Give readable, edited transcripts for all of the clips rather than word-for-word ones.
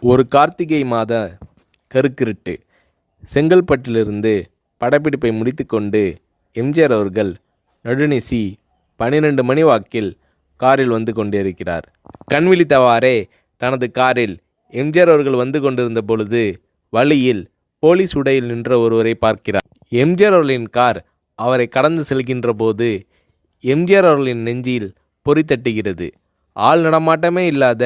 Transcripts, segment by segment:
ஒரு கார்த்திகை மாத கருக்கிருட்டு. செங்கல்பட்டிலிருந்து படப்பிடிப்பை முடித்துக்கொண்டு எம்ஜிஆர் அவர்கள் நடுநிசி 12 மணி வாக்கில் காரில் வந்து கொண்டிருக்கிறார். கண் விழித்தவாறே தனது காரில் எம்ஜிஆர் அவர்கள் வந்து கொண்டிருந்த பொழுது வழியில் போலீஸ் உடையில் நின்ற ஒருவரை பார்க்கிறார். எம்ஜிஆர் அவர்களின் கார் அவரை கடந்து செல்கின்ற போது எம்ஜிஆர் அவர்களின் நெஞ்சில் பொறி தட்டுகிறது. ஆள் நடமாட்டமே இல்லாத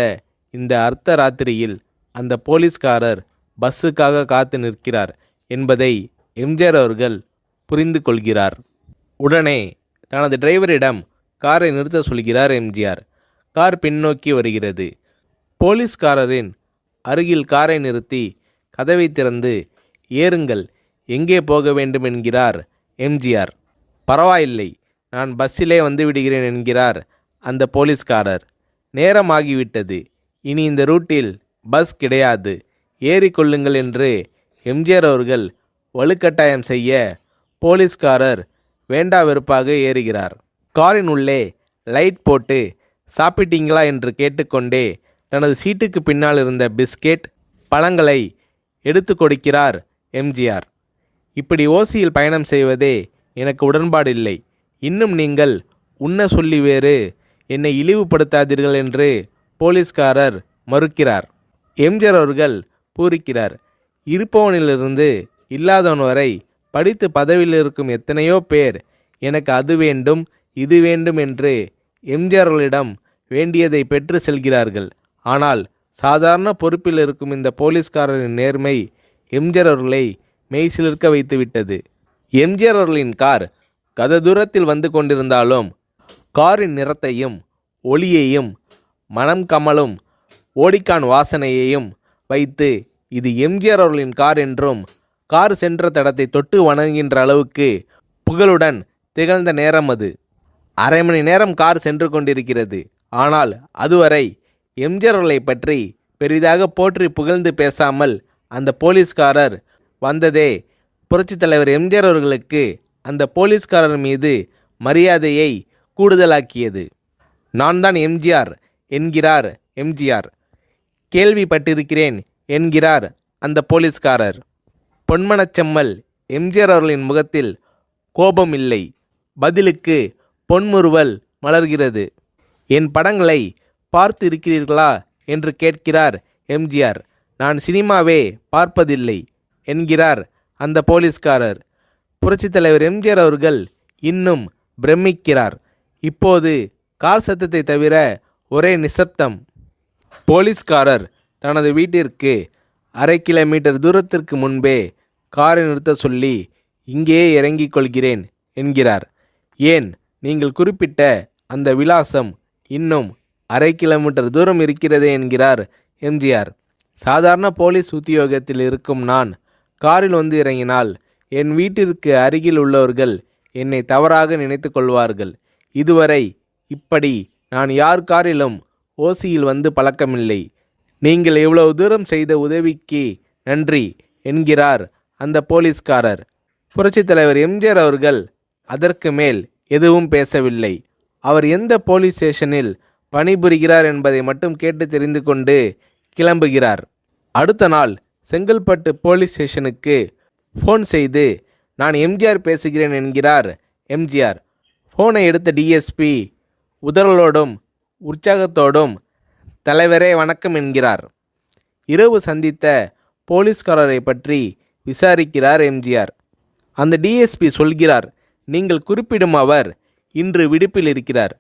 இந்த அர்த்த ராத்திரியில் அந்த போலீஸ்காரர் பஸ்ஸுக்காக காத்து நிற்கிறார் என்பதை எம்ஜிஆர் அவர்கள் புரிந்து கொள்கிறார். உடனே தனது டிரைவரிடம் காரை நிறுத்த சொல்கிறார் எம்ஜிஆர். கார் பின்னோக்கி வருகிறது. போலீஸ்காரரின் அருகில் காரை நிறுத்தி கதவை திறந்து ஏறுங்கள், எங்கே போக வேண்டும் என்கிறார் எம்ஜிஆர். பரவாயில்லை, நான் பஸ்ஸிலே வந்து விடுகிறேன் என்கிறார் அந்த போலீஸ்காரர். நேரமாகிவிட்டது, இனி இந்த ரூட்டில் பஸ் கிடையாது, ஏறிக்கொள்ளுங்கள் என்று எம்ஜிஆர் அவர்கள் வலுக்கட்டாயம் செய்ய போலீஸ்காரர் வேண்டா வெறுப்பாக ஏறுகிறார். காரின் உள்ளே லைட் போட்டு சாப்பிட்டீங்களா என்று கேட்டுக்கொண்டே தனது சீட்டுக்கு பின்னால் இருந்த பிஸ்கெட் பழங்களை எடுத்து கொடுக்கிறார் எம்ஜிஆர். இப்படி ஓசியில் பயணம் செய்வதே எனக்கு உடன்பாடில்லை. இன்னும் நீங்கள் உண்ண சொல்லி வேறு என்னை இழிவுபடுத்தாதீர்கள் என்று போலீஸ்காரர் மறுக்கிறார். எம்ஜிஆர் அவர்கள் பூரிக்கிறார். இருப்பவனிலிருந்து இல்லாதவன் வரை படித்து பதவியில் இருக்கும் எத்தனையோ பேர் எனக்கு அது வேண்டும் இது வேண்டும் என்று எம்ஜிஆர் அவர்களிடம் வேண்டியதை பெற்று செல்கிறார்கள். ஆனால் சாதாரண பொறுப்பில் இருக்கும் இந்த போலீஸ்காரரின் நேர்மை எம்ஜிஆர் அவர்களை மெய்சிலிர்க்க வைத்துவிட்டது. எம்ஜிஆர் அவர்களின் கார் கத தூரத்தில் வந்து கொண்டிருந்தாலும் காரின் நிறத்தையும் ஒளியையும் மனம் கமலும் ஓடிக்கான் வாசனையையும் வைத்து இது எம்ஜிஆர் அவர்களின் கார் என்றும் கார் சென்ற தடத்தை தொட்டு வணங்குகின்ற அளவுக்கு புகழுடன் திகழ்ந்த நேரம் அது. அரை மணி நேரம் கார் சென்று கொண்டிருக்கிறது. ஆனால் அதுவரை எம்ஜிஆர் அவர்களை பற்றி பெரிதாக போற்றி புகழ்ந்து பேசாமல் அந்த போலீஸ்காரர் வந்ததே புரட்சித் தலைவர் எம்ஜிஆர் அவர்களுக்கு அந்த போலீஸ்காரர் மீது மரியாதையை கூடுதலாக்கியது. நான் தான் எம்ஜிஆர் என்கிறார் எம்ஜிஆர். கேள்விப்பட்டிருக்கிறேன் என்கிறார் அந்த போலீஸ்காரர். பொன்மனச்செம்மல் எம்ஜிஆர் அவர்களின் முகத்தில் கோபம் இல்லை, பதிலுக்கு பொன்முறுவல் மலர்கிறது. என் படங்களை பார்த்து இருக்கிறீர்களா என்று கேட்கிறார் எம்ஜிஆர். நான் சினிமாவே பார்ப்பதில்லை என்கிறார் அந்த போலீஸ்காரர். புரட்சித் தலைவர் எம்ஜிஆர் அவர்கள் இன்னும் பிரமிக்கிறார். இப்போது கார் சத்தத்தை தவிர ஒரே நிசப்தம். போலீஸ்காரர் தனது வீட்டிற்கு 1/2 கிலோமீட்டர் தூரத்திற்கு முன்பே காரை நிறுத்த சொல்லி இங்கேயே இறங்கிக் கொள்கிறேன் என்கிறார். ஏன், நீங்கள் குறிப்பிட்ட அந்த விலாசம் இன்னும் 1/2 கிலோமீட்டர் தூரம் இருக்கிறதே என்கிறார் எம்ஜிஆர். சாதாரண போலீஸ் உத்தியோகத்தில் இருக்கும் நான் காரில் வந்து இறங்கினால் என் வீட்டிற்கு அருகில் உள்ளவர்கள் என்னை தவறாக நினைத்து கொள்வார்கள். இதுவரை இப்படி நான் யார் காரிலும் ஓசியில் வந்து பழக்கமில்லை. நீங்கள் இவ்வளவு தூரம் செய்த உதவிக்கு நன்றி என்கிறார் அந்த போலீஸ்காரர். புரட்சித் தலைவர் எம்ஜிஆர் அவர்கள் அதற்கு மேல் எதுவும் பேசவில்லை. அவர் எந்த போலீஸ் ஸ்டேஷனில் பணிபுரிகிறார் என்பதை மட்டும் கேட்டு தெரிந்து கொண்டு கிளம்புகிறார். அடுத்த நாள் செங்கல்பட்டு போலீஸ் ஸ்டேஷனுக்கு ஃபோன் செய்து நான் எம்ஜிஆர் பேசுகிறேன் என்கிறார் எம்ஜிஆர். ஃபோனை எடுத்த டிஎஸ்பி உதறலோடும் உற்சாகத்தோடும் தலைவரே வணக்கம் என்கிறார். இரவு சந்தித்த போலீஸ்காரரை பற்றி விசாரிக்கிறார் எம்ஜிஆர். அந்த டிஎஸ்பி சொல்கிறார், நீங்கள் குறிப்பிடும் அவர் இன்று விடுப்பில் இருக்கிறார்.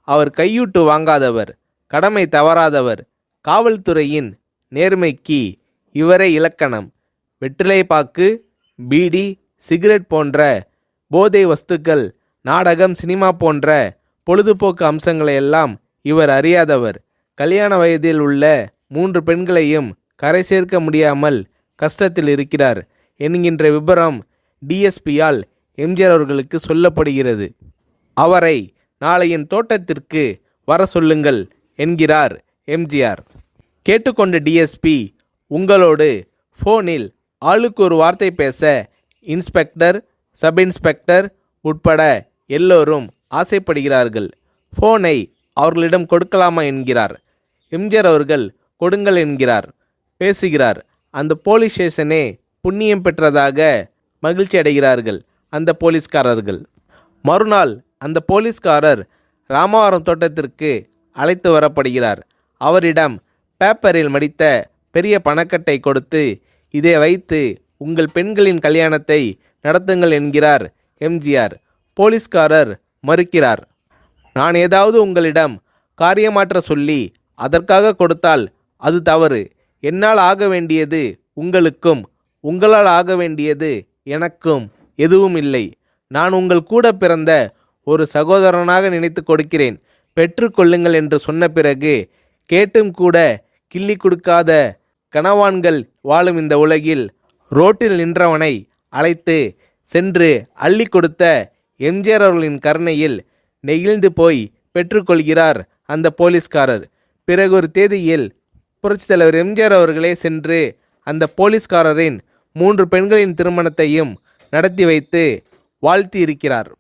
அவர் கையூட்டு வாங்காதவர், கடமை தவறாதவர், காவல்துறையின் நேர்மைக்கு இவரே இலக்கணம். வெற்றிலை பாக்கு, பீடி, சிகரெட் போன்ற போதை வஸ்துக்கள், நாடகம், சினிமா போன்ற பொழுதுபோக்கு அம்சங்களையெல்லாம் இவர் அறியாதவர். கல்யாண வயதில் உள்ள 3 பெண்களையும் கரை சேர்க்க முடியாமல் கஷ்டத்தில் இருக்கிறார் என்கின்ற விபரம் டிஎஸ்பியால் எம்ஜிஆர் அவர்களுக்கு சொல்லப்படுகிறது. அவரை நாளை என் தோட்டத்திற்கு வர சொல்லுங்கள் என்கிறார் எம்ஜிஆர். கேட்டுக்கொண்ட டிஎஸ்பி உங்களோடு ஃபோனில் ஆளுக்கு ஒரு வார்த்தை பேச இன்ஸ்பெக்டர், சப் இன்ஸ்பெக்டர் உட்பட எல்லோரும் ஆசைப்படுகிறார்கள். ஃபோனை அவர்களிடம் கொடுக்கலாமா என்கிறார். எம்ஜிஆர் அவர்கள் கொடுங்கள் என்கிறார். பேசுகிறார். அந்த போலீஸ் ஸ்டேஷனே புண்ணியம் பெற்றதாக மகிழ்ச்சி அடைகிறார்கள் அந்த போலீஸ்காரர்கள். மறுநாள் அந்த போலீஸ்காரர் ராமவரம் தோட்டத்திற்கு அழைத்து வரப்படுகிறார். அவரிடம் பேப்பரில் மடித்த பெரிய பணக்கட்டை கொடுத்து, இதை வைத்து உங்கள் பெண்களின் கல்யாணத்தை நடத்துங்கள் என்கிறார் எம்ஜிஆர். போலீஸ்காரர் மறுக்கிறார். நான் ஏதாவது உங்களிடம் காரியமாற்ற சொல்லி அதற்காக கொடுத்தால் அது தவறு. என்னால் ஆக வேண்டியது உங்களுக்கும், உங்களால் ஆக வேண்டியது எனக்கும் எதுவும் இல்லை. நான் உங்கள் கூட பிறந்த ஒரு சகோதரனாக நினைத்து கொடுக்கிறேன், பெற்றுக்கொள்ளுங்கள் என்று சொன்ன பிறகு கேட்டும் கூட கிள்ளி கொடுக்காத கனவான்கள் வாழும் இந்த உலகில் ரோட்டில் நின்றவனை அழைத்து சென்று அள்ளி கொடுத்த எம்ஜிஆர் அவர்களின் கருணையில் நெகிழ்ந்து போய் பெற்றுக்கொள்கிறார் அந்த போலீஸ்காரர். பிறகு ஒரு தேதியில் புரட்சித் தலைவர் எம்ஜிஆர் அவர்களே சென்று அந்த போலீஸ்காரரின் 3 பெண்களின் திருமணத்தையும் நடத்தி வைத்து வாழ்த்தி இருக்கிறார்.